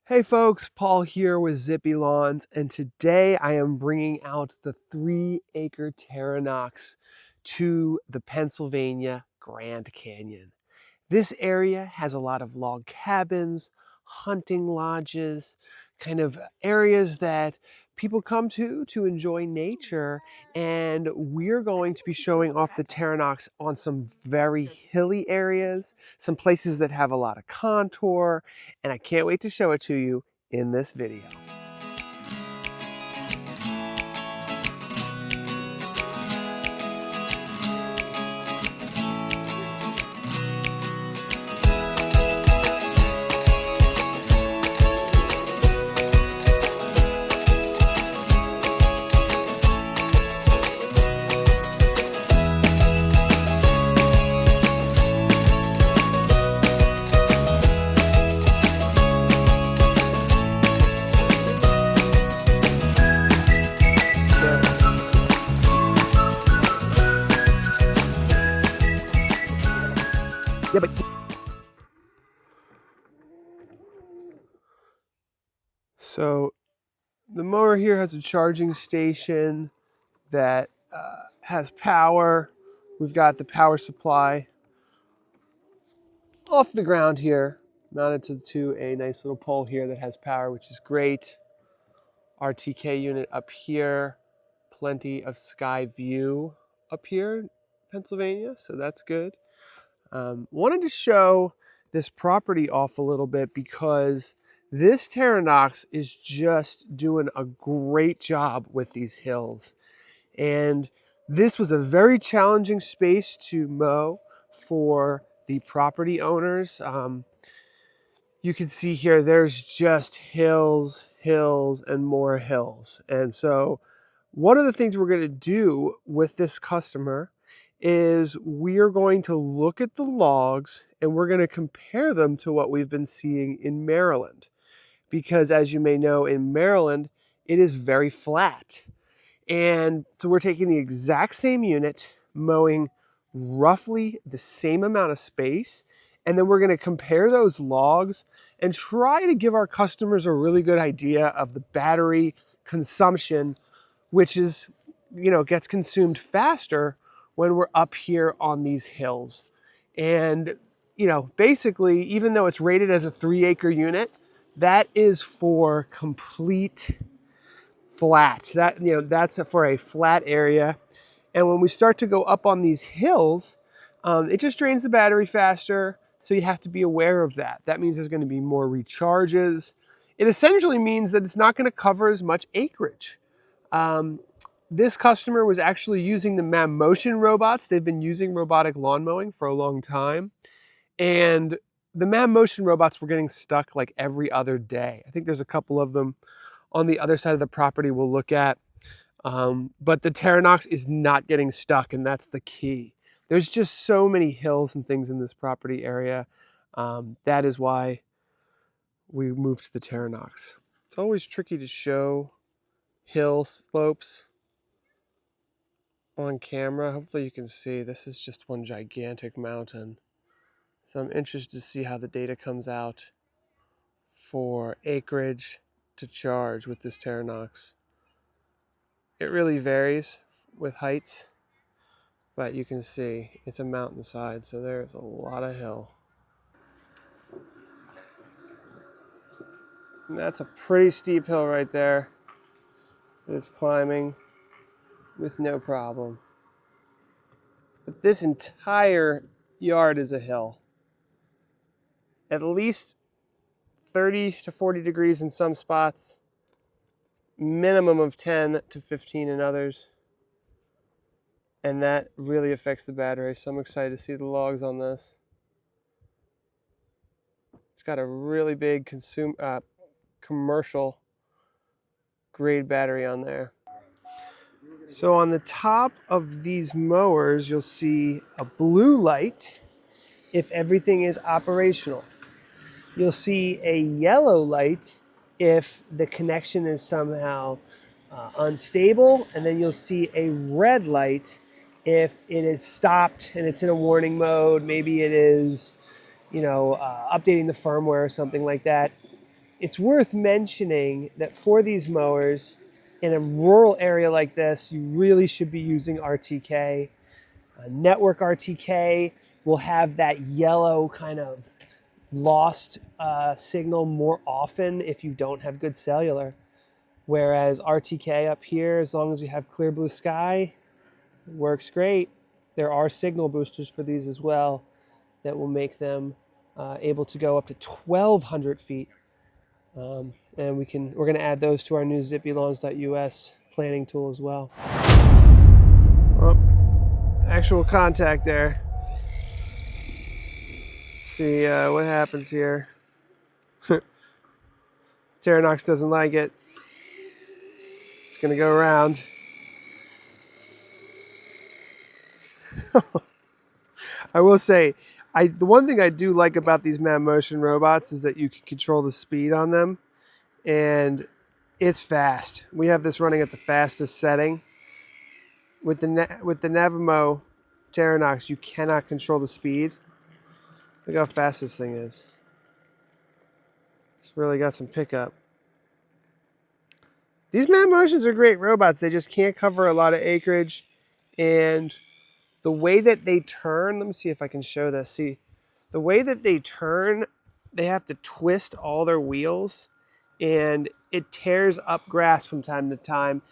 Hey folks, Paul here with Zippy Lawns, and today I am bringing out the 3-acre Terranox to the Pennsylvania Grand Canyon. This area has a lot of log cabins, hunting lodges, kind of areas that people come to enjoy nature, and we're going to be showing off the Terranox on some very hilly areas, some places that have a lot of contour, and I can't wait to show it to you in this video. Yeah, but so the mower here has a charging station that has power. We've got the power supply off the ground here, mounted to a nice little pole here that has power, which is great. RTK unit up here, plenty of sky view up here in Pennsylvania, so that's good. Wanted to show this property off a little bit because this Terranox is just doing a great job with these hills. And this was a very challenging space to mow for the property owners. You can see here, there's just hills, hills, and more hills. And so one of the things we're going to do with this customer is we are going to look at the logs and we're going to compare them to what we've been seeing in Maryland. Because as you may know, in Maryland, it is very flat. And so we're taking the exact same unit, mowing roughly the same amount of space, and then we're going to compare those logs and try to give our customers a really good idea of the battery consumption, which is, gets consumed faster when we're up here on these hills. And, basically, even though it's rated as a 3-acre unit, that is for complete flat. That's for a flat area. And when we start to go up on these hills, it just drains the battery faster. So you have to be aware of that. That means there's going to be more recharges. It essentially means that it's not going to cover as much acreage. This customer was actually using the Mammotion robots. They've been using robotic lawn mowing for a long time. And the Mammotion robots were getting stuck like every other day. I think there's a couple of them on the other side of the property we'll look at. But the Terranox is not getting stuck, and that's the key. There's just so many hills and things in this property area. That is why we moved to the Terranox. It's always tricky to show hill slopes on camera. Hopefully you can see this is just one gigantic mountain. So I'm interested to see how the data comes out for acreage to charge with this Terranox. It really varies with heights, but you can see it's a mountainside, so there's a lot of hill. And that's a pretty steep hill right there that it's climbing with no problem. But this entire yard is a hill. At least 30 to 40 degrees in some spots, minimum of 10 to 15 in others. And that really affects the battery, so I'm excited to see the logs on this. It's got a really big commercial grade battery on there. So on the top of these mowers, you'll see a blue light if everything is operational. You'll see a yellow light if the connection is somehow unstable, and then you'll see a red light if it is stopped and it's in a warning mode. Maybe it is, updating the firmware or something like that. It's worth mentioning that for these mowers, in a rural area like this, you really should be using RTK. Network RTK will have that yellow kind of lost signal more often if you don't have good cellular. Whereas RTK up here, as long as you have clear blue sky, works great. There are signal boosters for these as well that will make them able to go up to 1,200 feet. And we're going to add those to our new zippylawns.us planning tool as well. Oh, actual contact there. Let's see what happens here. Terranox doesn't like it. It's going to go around. I will say, the one thing I do like about these Mammotion robots is that you can control the speed on them, and it's fast. We have this running at the fastest setting. With the Navimow Terranox, you cannot control the speed. Look how fast this thing is. It's really got some pickup. These Mammotions are great robots. They just can't cover a lot of acreage, and the way that they turn, let me see if I can show this. See, the way that they turn, they have to twist all their wheels, and it tears up grass from time to time.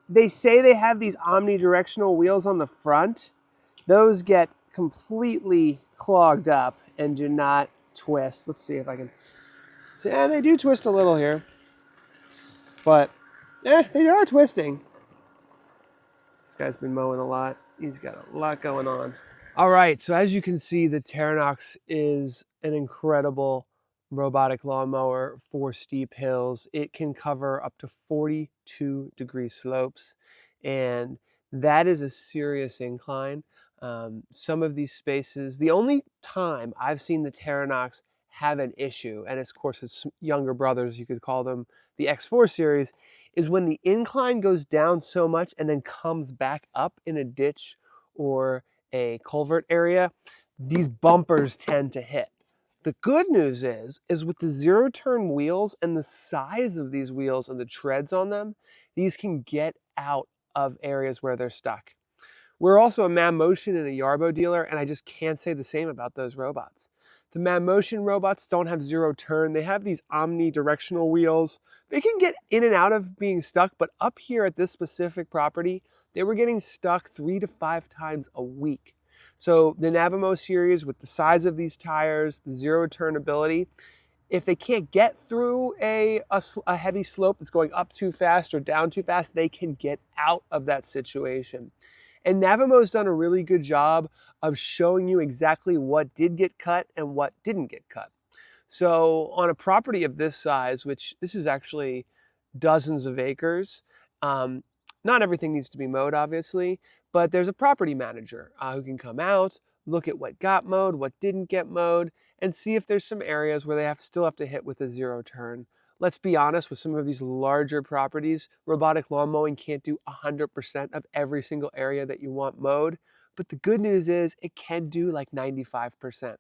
They say they have these omnidirectional wheels on the front. Those get completely clogged up and do not twist. Let's see if I can. Yeah, they do twist a little here, but yeah, they are twisting. This guy's been mowing a lot. He's got a lot going on. All right, so as you can see, the Terranox is an incredible robotic lawnmower for steep hills. It can cover up to 42-degree slopes, and that is a serious incline. Some of these spaces, the only time I've seen the Terranox have an issue, and of course its younger brothers, you could call them the X4 series, is when the incline goes down so much and then comes back up in a ditch or a culvert area, these bumpers tend to hit. The good news is with the zero turn wheels and the size of these wheels and the treads on them, these can get out of areas where they're stuck. We're also a Mammotion and a Yarbo dealer, and I just can't say the same about those robots. The Mammotion robots don't have zero turn. They have these omnidirectional wheels. They can get in and out of being stuck, but up here at this specific property, they were getting stuck 3 to 5 times a week. So the Navimow series, with the size of these tires, the zero turn ability, if they can't get through a heavy slope that's going up too fast or down too fast, they can get out of that situation. And Navimow's done a really good job of showing you exactly what did get cut and what didn't get cut. So on a property of this size, which this is actually dozens of acres, not everything needs to be mowed, obviously, but there's a property manager who can come out, look at what got mowed, what didn't get mowed, and see if there's some areas where they still have to hit with a zero turn. Let's be honest, with some of these larger properties, robotic lawn mowing can't do 100% of every single area that you want mowed, but the good news is it can do like 95%.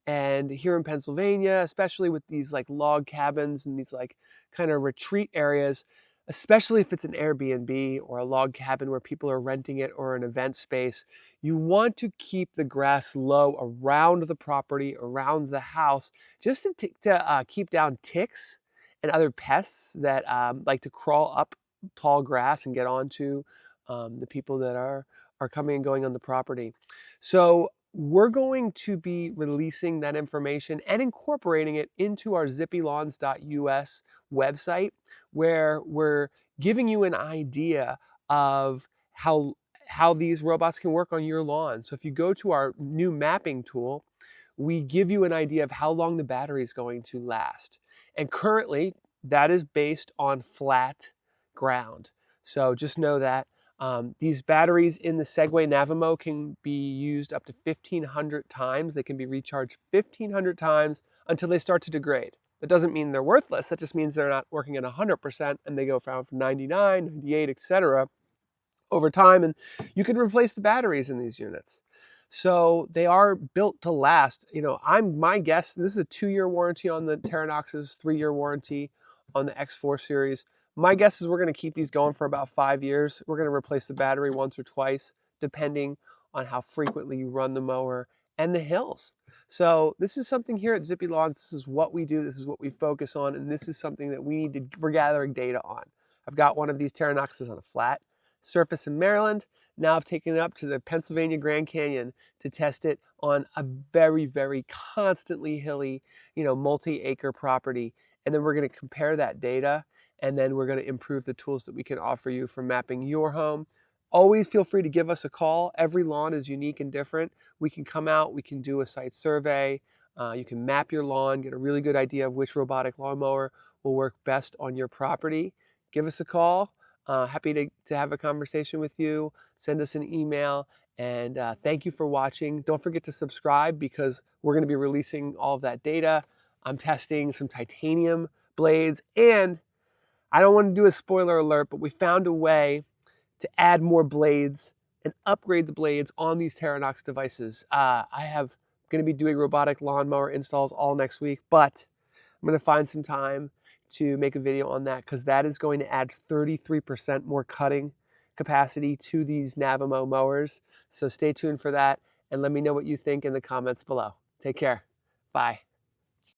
And here in Pennsylvania, especially with these like log cabins and these like kind of retreat areas, especially if it's an Airbnb or a log cabin where people are renting it or an event space, you want to keep the grass low around the property, around the house, just to keep down ticks and other pests that like to crawl up tall grass and get onto the people that are coming and going on the property. So we're going to be releasing that information and incorporating it into our zippylawns.us website, where we're giving you an idea of how these robots can work on your lawn. So if you go to our new mapping tool, we give you an idea of how long the battery is going to last. And currently, that is based on flat ground. So just know that these batteries in the Segway Navimow can be used up to 1,500 times. They can be recharged 1,500 times until they start to degrade. That doesn't mean they're worthless. That just means they're not working at 100% and they go from 99, 98, etc. over time, and you can replace the batteries in these units. So they are built to last. You know, my guess, this is a 2-year warranty on the Terranoxes, 3-year warranty on the X4 series. My guess is we're going to keep these going for about 5 years. We're going to replace the battery once or twice, depending on how frequently you run the mower and the hills. So this is something here at Zippy Lawns. This is what we do. This is what we focus on. And this is something that we're gathering data on. I've got one of these Terranoxes on a flat surface in Maryland. Now I've taken it up to the Pennsylvania Grand Canyon to test it on a very, very constantly hilly, multi-acre property. And then we're going to compare that data, and then we're going to improve the tools that we can offer you for mapping your home. Always feel free to give us a call. Every lawn is unique and different. We can come out, we can do a site survey. You can map your lawn, get a really good idea of which robotic lawnmower will work best on your property. Give us a call. Happy to have a conversation with you. Send us an email, and thank you for watching. Don't forget to subscribe, because we're going to be releasing all of that data. I'm testing some titanium blades, and I don't want to do a spoiler alert, but we found a way to add more blades and upgrade the blades on these Terranox devices. I have going to be doing robotic lawnmower installs all next week, but I'm going to find some time to make a video on that, because that is going to add 33% more cutting capacity to these Navimow mowers. So stay tuned for that, and let me know what you think in the comments below. Take care. Bye.